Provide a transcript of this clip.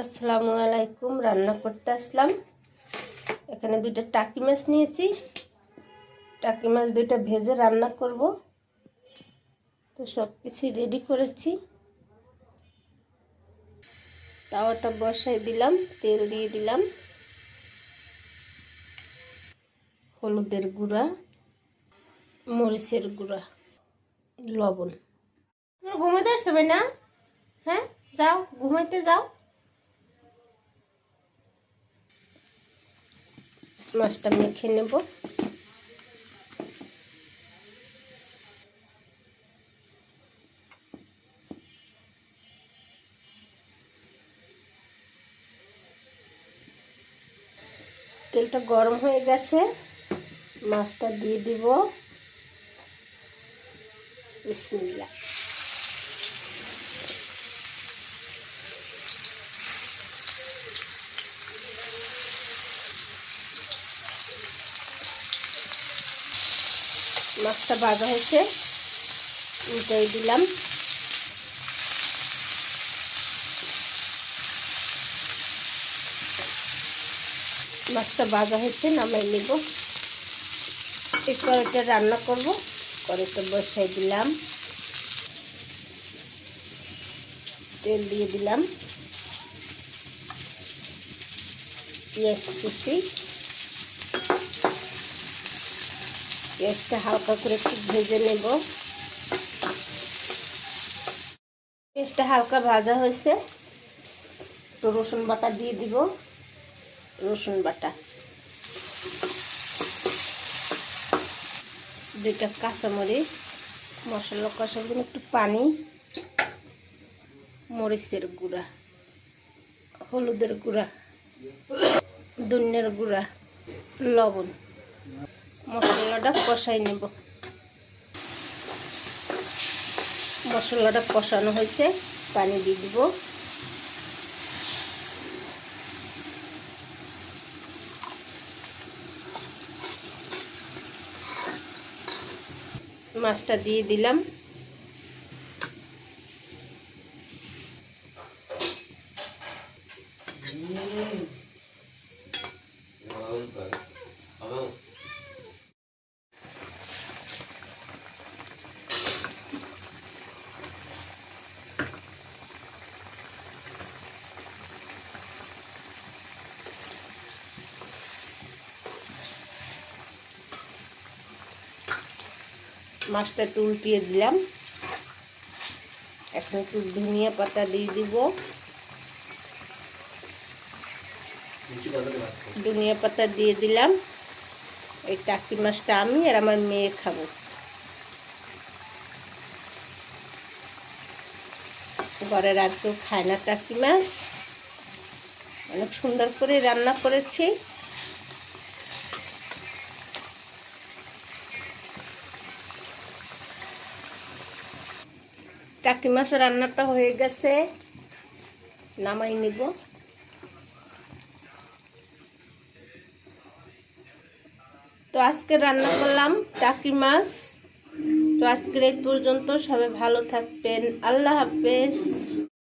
আসসালামু আলাইকুম। রান্না করতে আসলাম। এখানে দুইটা টাকি মাছ নিয়েছি। টাকি মাছ দুইটা ভেজে রান্না করব। তো সব কিছু রেডি করেছি। তাওয়াটা বসাই দিলাম, তেল দিয়ে দিলাম, হলুদের গুঁড়া, মরিচের গুঁড়া, লবণ। তোমরা ঘুমাইতে আসতে হবে না? হ্যাঁ, যাও ঘুমাইতে যাও। মাছটা মেখে নেব। তেলটা গরম হয়ে গেছে, মাছটা দিয়ে দিব। বিসমিল্লাহ। মাছটা ভাজা হয়েছে, উল্টাই দিলাম। মাছটা ভাজা হয়েছে, নামাই নেব। এই কড়াইটা রান্না করব। কড়াইটা বসাই দিলাম, তেল দিয়ে দিলাম, পেঁয়াজ কুচি। পেঁয়াজটা হালকা করে একটু ভেজে নেব। পেঁয়াজটা হালকা ভাজা হয়েছে, একটু রসুন বাটা দিয়ে দিব। রসুন বাটা, দুইটা কাঁচামরিচ, মশলা কষার জন্য একটু পানি, মরিচের গুঁড়া, হলুদের গুঁড়া, ধনিয়ার গুঁড়া, লবণ। মশলাটা কষাই নেব। মশলাটা কষানো হয়েছে, পানি দিয়ে দিব। মাছটা দিয়ে দিলাম। মাছটা একটু উল্টিয়ে দিলাম। এখন একটু ধনিয়া পাতা দিয়ে দিব। ধনিয়া পাতা দিয়ে দিলাম। এই টাকি মাছটা আমি আর আমার মেয়ে খাবো। ঘরের আর কেউ খায় না টাকি মাছ। অনেক সুন্দর করে রান্না করেছি। টাকি মাছ রান্নাটা হয়ে গেছে, নামাই নিব। তো আজকে রান্না করলাম টাকি মাছ। তো আজকের এই পর্যন্ত। সবাই ভালো থাকবেন। আল্লাহ হাফেজ।